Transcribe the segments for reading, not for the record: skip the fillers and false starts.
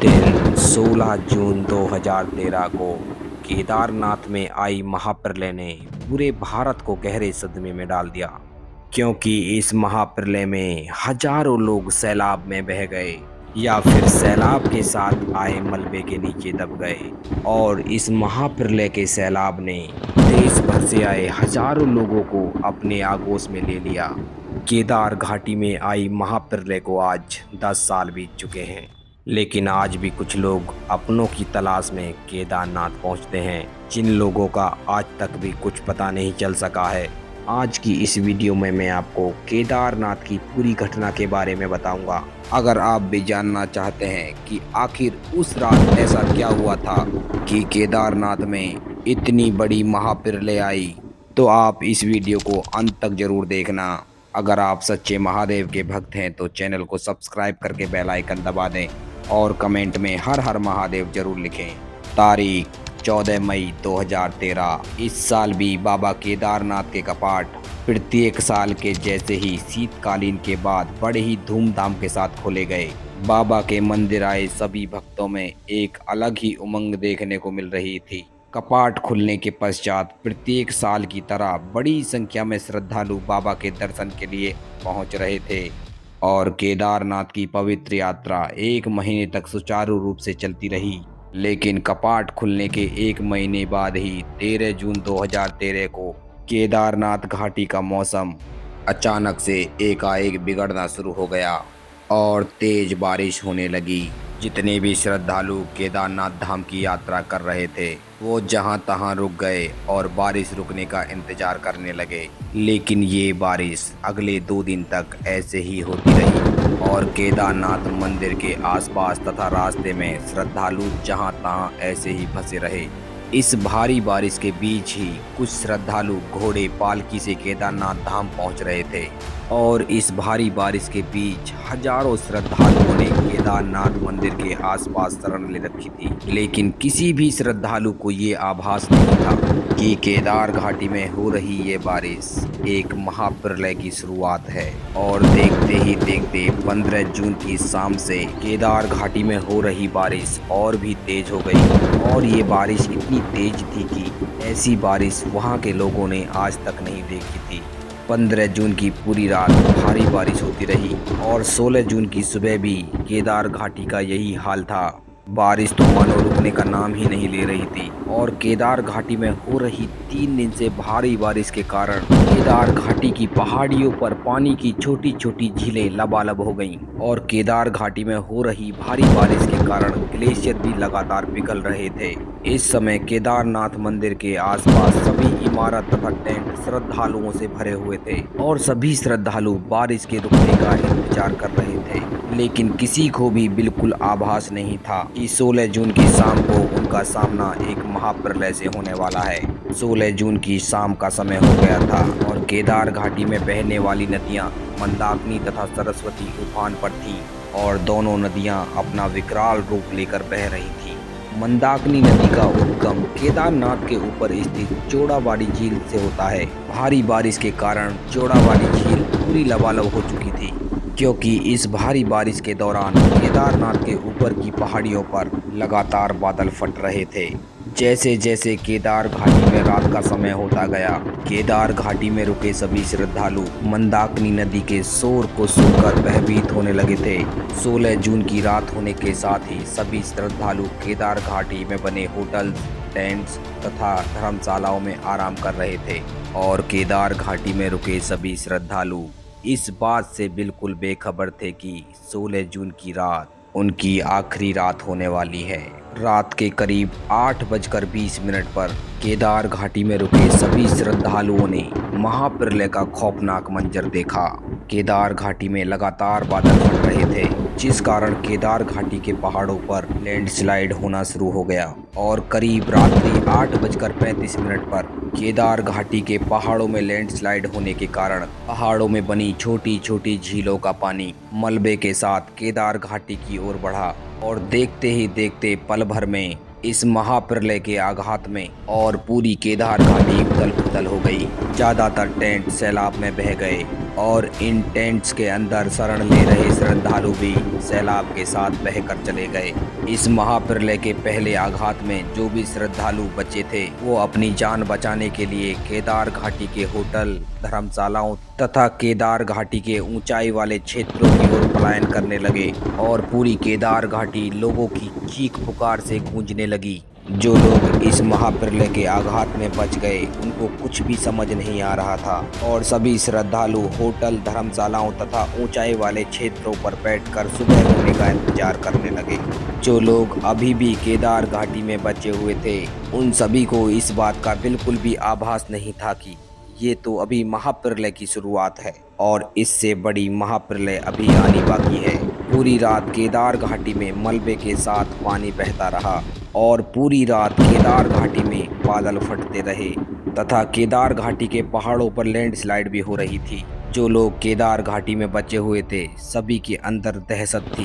दिन 16 जून 2013 को केदारनाथ में आई महाप्रलय ने पूरे भारत को गहरे सदमे में डाल दिया। क्योंकि इस महाप्रलय में हजारों लोग सैलाब में बह गए या फिर सैलाब के साथ आए मलबे के नीचे दब गए। और इस महाप्रलय के सैलाब ने देश भर से आए हजारों लोगों को अपने आगोश में ले लिया। केदार घाटी में आई महाप्रलय को आज 10 साल बीत चुके हैं, लेकिन आज भी कुछ लोग अपनों की तलाश में केदारनाथ पहुंचते हैं, जिन लोगों का आज तक भी कुछ पता नहीं चल सका है। आज की इस वीडियो में मैं आपको केदारनाथ की पूरी घटना के बारे में बताऊंगा। अगर आप भी जानना चाहते हैं कि आखिर उस रात ऐसा क्या हुआ था कि केदारनाथ में इतनी बड़ी महाप्रलय आई, तो आप इस वीडियो को अंत तक जरूर देखना। अगर आप सच्चे महादेव के भक्त हैं तो चैनल को सब्सक्राइब करके बेल आइकन दबा दें और कमेंट में हर हर महादेव जरूर लिखें। तारीख 14 मई 2013। इस साल भी बाबा केदारनाथ के कपाट प्रत्येक साल के जैसे ही शीतकालीन के बाद बड़े ही धूमधाम के साथ खोले गए। बाबा के मंदिर आए सभी भक्तों में एक अलग ही उमंग देखने को मिल रही थी। कपाट खुलने के पश्चात प्रत्येक साल की तरह बड़ी संख्या में श्रद्धालु बाबा के दर्शन के लिए पहुंच रहे थे और केदारनाथ की पवित्र यात्रा 1 महीने तक सुचारू रूप से चलती रही। लेकिन कपाट खुलने के 1 महीने बाद ही 13 जून 2013 को केदारनाथ घाटी का मौसम अचानक से एकाएक बिगड़ना शुरू हो गया और तेज बारिश होने लगी। जितने भी श्रद्धालु केदारनाथ धाम की यात्रा कर रहे थे वो जहां तहां रुक गए और बारिश रुकने का इंतजार करने लगे। लेकिन ये बारिश अगले 2 दिन तक ऐसे ही होती रही और केदारनाथ मंदिर के आसपास तथा रास्ते में श्रद्धालु जहां तहां ऐसे ही फंसे रहे। इस भारी बारिश के बीच ही कुछ श्रद्धालु घोड़े पालकी से केदारनाथ धाम पहुंच रहे थे और इस भारी बारिश के बीच हजारों श्रद्धालुओं ने केदारनाथ मंदिर के आसपास शरण ले रखी थी। लेकिन किसी भी श्रद्धालु को ये आभास नहीं था कि केदार घाटी में हो रही ये बारिश एक महाप्रलय की शुरुआत है। और देखते ही देखते 15 जून की शाम से केदार घाटी में हो रही बारिश और भी तेज हो गई और ये बारिश इतनी तेज थी कि ऐसी बारिश वहाँ के लोगों ने आज तक नहीं देखी थी। 15 जून की पूरी रात भारी बारिश होती रही और 16 जून की सुबह भी केदार घाटी का यही हाल था। बारिश तो मानो रुकने का नाम ही नहीं ले रही थी और केदार घाटी में हो रही 3 दिन से भारी बारिश के कारण केदार घाटी की पहाड़ियों पर पानी की छोटी छोटी झीलें लबालब हो गईं और केदार घाटी में हो रही भारी बारिश के कारण ग्लेशियर भी लगातार पिघल रहे थे। इस समय केदारनाथ मंदिर के आसपास सभी इमारत तथा टेंट श्रद्धालुओं से भरे हुए थे और सभी श्रद्धालु बारिश के रुकने का इंतजार कर रहे थे। लेकिन किसी को भी बिल्कुल आभास नहीं था कि 16 जून की शाम को उनका सामना एक महाप्रलय से होने वाला है। 16 जून की शाम का समय हो गया था और केदार घाटी में बहने वाली नदियां मंदाकिनी तथा सरस्वती उफान पर थीं और दोनों नदियां अपना विकराल रूप लेकर बह रही थीं। मंदाकिनी नदी का उद्गम केदारनाथ के ऊपर स्थित चौड़ाबाड़ी झील से होता है। भारी बारिश के कारण चौड़ाबाड़ी झील पूरी लबालब हो चुकी थी, क्योंकि इस भारी बारिश के दौरान केदारनाथ के ऊपर की पहाड़ियों पर लगातार बादल फट रहे थे। जैसे जैसे केदार घाटी में रात का समय होता गया, केदार घाटी में रुके सभी श्रद्धालु मंदाकिनी नदी के शोर को सुनकर भयभीत होने लगे थे। 16 जून की रात होने के साथ ही सभी श्रद्धालु केदार घाटी में बने होटल, टेंट्स तथा धर्मशालाओं में आराम कर रहे थे और केदार घाटी में रुके सभी श्रद्धालु इस बात से बिल्कुल बेखबर थे कि 16 जून की रात उनकी आखिरी रात होने वाली है। रात के करीब 8:20 पर केदार घाटी में रुके सभी श्रद्धालुओं ने महाप्रलय का खौफनाक मंजर देखा। केदार घाटी में लगातार बादल फट रहे थे, जिस कारण केदार घाटी के पहाड़ों पर लैंडस्लाइड होना शुरू हो गया और करीब रात्रि 8:35 पर केदार घाटी के पहाड़ों में लैंडस्लाइड होने के कारण पहाड़ों में बनी छोटी छोटी झीलों का पानी मलबे के साथ केदार घाटी की ओर बढ़ा और देखते ही देखते पल भर में इस महाप्रलय के आघात में और पूरी केदार घाटी उथल पुथल हो गई। ज्यादातर टेंट सैलाब में बह गए और इन टेंट्स के अंदर शरण ले रहे श्रद्धालु भी सैलाब के साथ बहकर चले गए। इस महाप्रलय के पहले आघात में जो भी श्रद्धालु बचे थे वो अपनी जान बचाने के लिए केदार घाटी के होटल, धर्मशालाओं तथा केदार घाटी के ऊंचाई वाले क्षेत्रों की ओर पलायन करने लगे और पूरी केदार घाटी लोगों की चीख पुकार से गूंजने लगी। जो लोग इस महाप्रलय के आघात में बच गए उनको कुछ भी समझ नहीं आ रहा था और सभी श्रद्धालु होटल, धर्मशालाओं तथा ऊंचाई वाले क्षेत्रों पर बैठकर सुबह होने का इंतजार करने लगे। जो लोग अभी भी केदार घाटी में बचे हुए थे उन सभी को इस बात का बिल्कुल भी आभास नहीं था कि ये तो अभी महाप्रलय की शुरुआत है और इससे बड़ी महाप्रलय अभी आनी बाकी है। पूरी रात केदार घाटी में मलबे के साथ पानी बहता रहा और पूरी रात केदार घाटी में बादल फटते रहे तथा केदार घाटी के पहाड़ों पर लैंडस्लाइड भी हो रही थी। जो लोग केदार घाटी में बचे हुए थे सभी के अंदर दहशत थी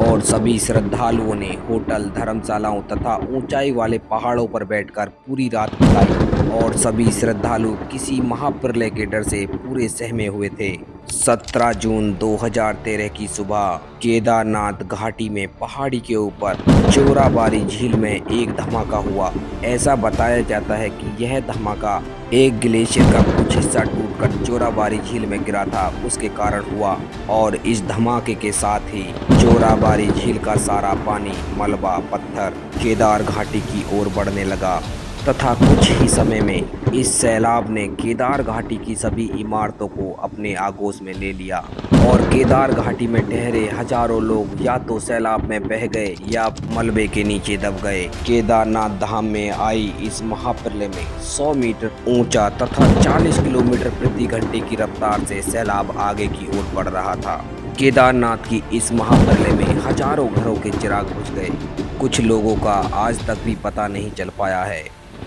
और सभी श्रद्धालुओं ने होटल, धर्मशालाओं तथा ऊंचाई वाले पहाड़ों पर बैठकर पूरी रात बिताई और सभी श्रद्धालु किसी महाप्रलय के डर से पूरे सहमे हुए थे। 17 जून 2013 की सुबह केदारनाथ घाटी में पहाड़ी के ऊपर चोराबारी झील में एक धमाका हुआ। ऐसा बताया जाता है कि यह धमाका एक ग्लेशियर का कुछ हिस्सा टूटकर चोराबारी झील में गिरा था उसके कारण हुआ और इस धमाके के साथ ही चोराबारी झील का सारा पानी, मलबा, पत्थर केदार घाटी की ओर बढ़ने लगा तथा कुछ ही समय में इस सैलाब ने केदार घाटी की सभी इमारतों को अपने आगोश में ले लिया और केदार घाटी में ठहरे हजारों लोग या तो सैलाब में बह गए या मलबे के नीचे दब गए। केदारनाथ धाम में आई इस महाप्रलय में 100 मीटर ऊंचा तथा 40 किलोमीटर प्रति घंटे की रफ्तार से सैलाब आगे की ओर बढ़ रहा था। केदारनाथ की इस महाप्रलय में हजारों घरों के चिराग बुझ गए। कुछ लोगों का आज तक भी पता नहीं चल पाया है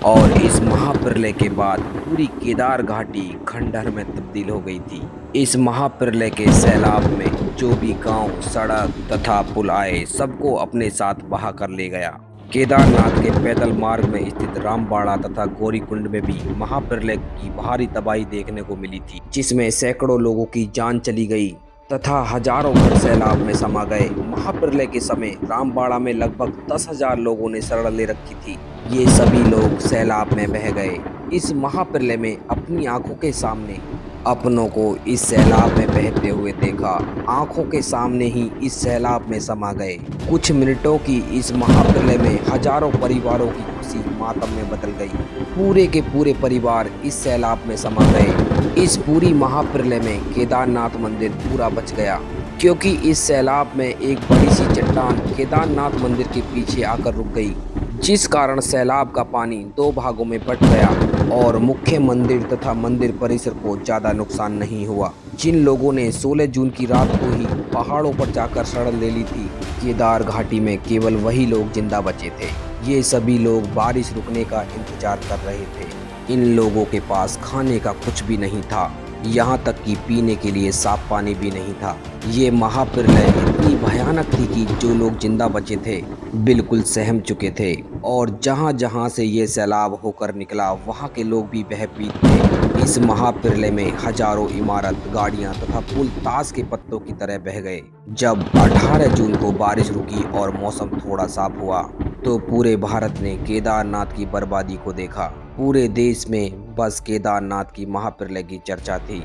और इस महाप्रलय के बाद पूरी केदार घाटी खंडहर में तब्दील हो गई थी। इस महाप्रलय के सैलाब में जो भी गांव, सड़क तथा पुल आए सबको अपने साथ बहा कर ले गया। केदारनाथ के पैदल मार्ग में स्थित रामबाड़ा तथा गौरीकुंड में भी महाप्रलय की भारी तबाही देखने को मिली थी, जिसमें सैकड़ों लोगों की जान चली गई तथा हजारों घर सैलाब में समा गए। महाप्रलय के समय रामबाड़ा में लगभग 10,000 लोगों ने शरण ले रखी थी। ये सभी लोग सैलाब में बह गए। इस महाप्रलय में अपनी आंखों के सामने अपनों को इस सैलाब में बहते हुए देखा, आंखों के सामने ही इस सैलाब में समा गए। कुछ मिनटों की इस महाप्रलय में हजारों परिवारों की खुशी मातम में बदल गई। पूरे के पूरे परिवार इस सैलाब में समा गए। इस पूरी महाप्रलय में केदारनाथ मंदिर पूरा बच गया क्योंकि इस सैलाब में एक बड़ी सी चट्टान केदारनाथ मंदिर के पीछे आकर रुक गई, जिस कारण सैलाब का पानी 2 भागों में बंट गया और मुख्य मंदिर तथा मंदिर परिसर को ज़्यादा नुकसान नहीं हुआ। जिन लोगों ने 16 जून की रात को ही पहाड़ों पर जाकर शरण ले ली थी, केदार घाटी में केवल वही लोग जिंदा बचे थे। ये सभी लोग बारिश रुकने का इंतजार कर रहे थे। इन लोगों के पास खाने का कुछ भी नहीं था, यहाँ तक कि पीने के लिए साफ पानी भी नहीं था। ये महाप्रलय इतनी भयानक थी कि जो लोग जिंदा बचे थे बिल्कुल सहम चुके थे और जहाँ जहाँ से ये सैलाब होकर निकला वहाँ के लोग भी बहपीट थे। इस महाप्रलय में हजारों इमारत, गाड़ियाँ तथा पुल ताश के पत्तों की तरह बह गए। जब 18 जून को बारिश रुकी और मौसम थोड़ा साफ हुआ तो पूरे भारत ने केदारनाथ की बर्बादी को देखा। पूरे देश में बस केदारनाथ की महाप्रलय की चर्चा थी।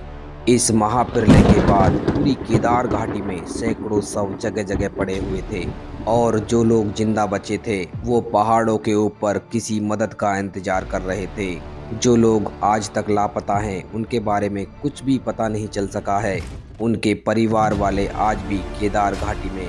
इस महाप्रलय के बाद पूरी केदार घाटी में सैकड़ों शव जगह जगह पड़े हुए थे और जो लोग जिंदा बचे थे वो पहाड़ों के ऊपर किसी मदद का इंतजार कर रहे थे। जो लोग आज तक लापता हैं उनके बारे में कुछ भी पता नहीं चल सका है। उनके परिवार वाले आज भी केदार घाटी में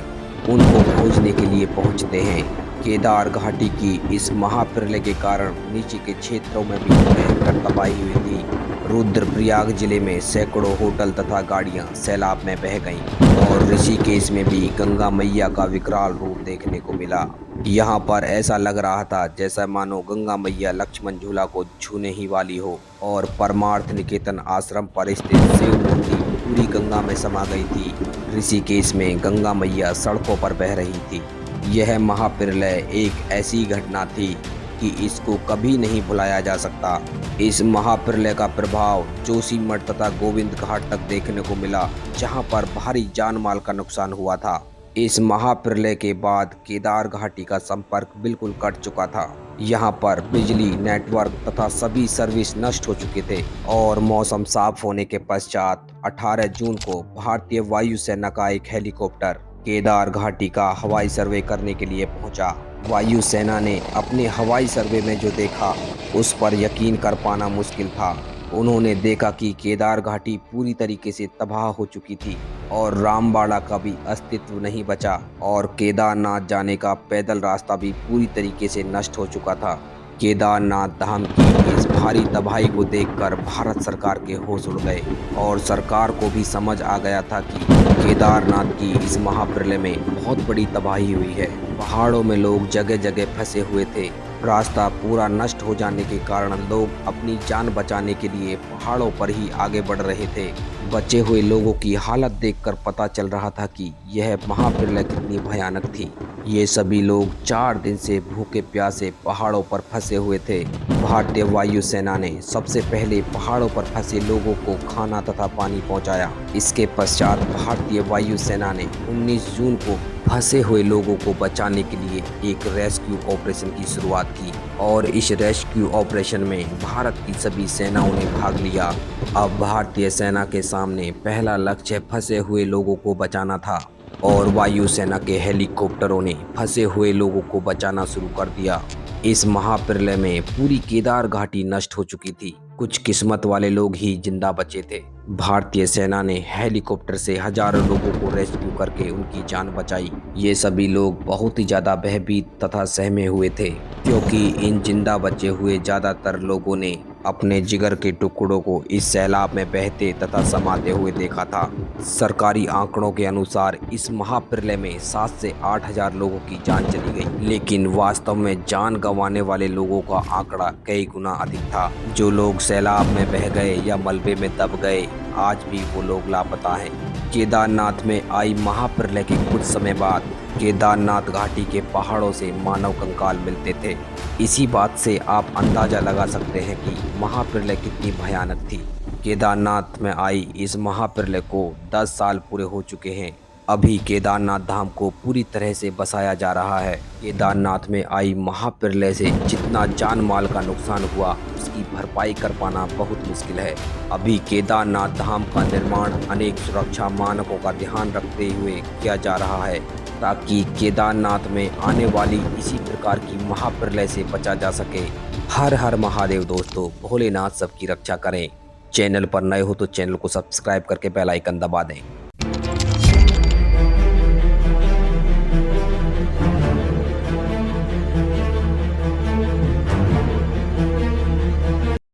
उनको खोजने के लिए पहुंचते हैं। केदार घाटी की इस महाप्रलय के कारण नीचे के क्षेत्रों में भी भयंकर तबाही हुई थी। रुद्रप्रयाग जिले में सैकड़ों होटल तथा गाड़ियां सैलाब में बह गईं और ऋषिकेश में भी गंगा मैया का विकराल रूप देखने को मिला। यहाँ पर ऐसा लग रहा था जैसा मानो गंगा मैया लक्ष्मण झूला को छूने ही वाली हो और परमार्थ निकेतन आश्रम पर स्थित शिव मूर्ति पूरी गंगा में समा गई थी। ऋषिकेश में गंगा मैया सड़कों पर बह रही थी। यह महाप्रलय एक ऐसी घटना थी कि इसको कभी नहीं भुलाया जा सकता। इस महाप्रलय का प्रभाव जोशीमठ तथा गोविंद घाट तक देखने को मिला, जहां पर भारी जान माल का नुकसान हुआ था। इस महाप्रलय के बाद केदार घाटी का संपर्क बिल्कुल कट चुका था। यहाँ पर बिजली, नेटवर्क तथा सभी सर्विस नष्ट हो चुके थे और मौसम साफ होने के पश्चात 18 जून को भारतीय वायुसेना का एक हेलीकॉप्टर केदार घाटी का हवाई सर्वे करने के लिए पहुंचा। वायुसेना ने अपने हवाई सर्वे में जो देखा उस पर यकीन कर पाना मुश्किल था। उन्होंने देखा कि केदार घाटी पूरी तरीके से तबाह हो चुकी थी और रामबाड़ा का भी अस्तित्व नहीं बचा और केदारनाथ जाने का पैदल रास्ता भी पूरी तरीके से नष्ट हो चुका था। केदारनाथ धाम की इस भारी तबाही को देखकर भारत सरकार के होश उड़ गए और सरकार को भी समझ आ गया था कि केदारनाथ की इस महाप्रलय में बहुत बड़ी तबाही हुई है। पहाड़ों में लोग जगह जगह फंसे हुए थे। रास्ता पूरा नष्ट हो जाने के कारण लोग अपनी जान बचाने के लिए पहाड़ों पर ही आगे बढ़ रहे थे। बचे हुए लोगों की हालत देखकर पता चल रहा था कि यह महाप्रलय कितनी भयानक थी। ये सभी लोग 4 दिन से भूखे प्यासे पहाड़ों पर फंसे हुए थे। भारतीय वायुसेना ने सबसे पहले पहाड़ों पर फंसे लोगों को खाना तथा पानी पहुंचाया। इसके पश्चात भारतीय वायुसेना ने 19 जून को फंसे हुए लोगों को बचाने के लिए एक रेस्क्यू ऑपरेशन की शुरुआत की और इस रेस्क्यू ऑपरेशन में भारत की सभी सेनाओं ने भाग लिया। अब भारतीय सेना के सामने पहला लक्ष्य फंसे हुए लोगों को बचाना था और वायुसेना के हेलीकॉप्टरों ने फंसे हुए लोगों को बचाना शुरू कर दिया। इस महाप्रलय में पूरी केदार घाटी नष्ट हो चुकी थी। कुछ किस्मत वाले लोग ही जिंदा बचे थे। भारतीय सेना ने हेलीकॉप्टर से हजारों लोगों को रेस्क्यू करके उनकी जान बचाई। ये सभी लोग बहुत ही ज्यादा भयभीत तथा सहमे हुए थे, क्योंकि इन जिंदा बचे हुए ज्यादातर लोगों ने अपने जिगर के टुकड़ों को इस सैलाब में बहते तथा समाते हुए देखा था। सरकारी आंकड़ों के अनुसार इस महाप्रलय में 7 से 8 हजार लोगों की जान चली गई, लेकिन वास्तव में जान गंवाने वाले लोगों का आंकड़ा कई गुना अधिक था। जो लोग सैलाब में बह गए या मलबे में दब गए, आज भी वो लोग लापता हैं। केदारनाथ में आई महाप्रलय के कुछ समय बाद केदारनाथ घाटी के पहाड़ों से मानव कंकाल मिलते थे। इसी बात से आप अंदाजा लगा सकते हैं कि महाप्रलय कितनी भयानक थी। केदारनाथ में आई इस महाप्रलय को 10 साल पूरे हो चुके हैं। अभी केदारनाथ धाम को पूरी तरह से बसाया जा रहा है। केदारनाथ में आई महाप्रलय से जितना जान माल का नुकसान हुआ उसकी भरपाई कर पाना बहुत मुश्किल है। अभी केदारनाथ धाम का निर्माण अनेक सुरक्षा मानकों का ध्यान रखते हुए किया जा रहा है, ताकि केदारनाथ में आने वाली इसी प्रकार की महाप्रलय से बचा जा सके। हर हर महादेव दोस्तों, भोलेनाथ सबकी रक्षा करें। चैनल पर नए हो तो चैनल को सब्सक्राइब करके बेल आइकन दबा दें।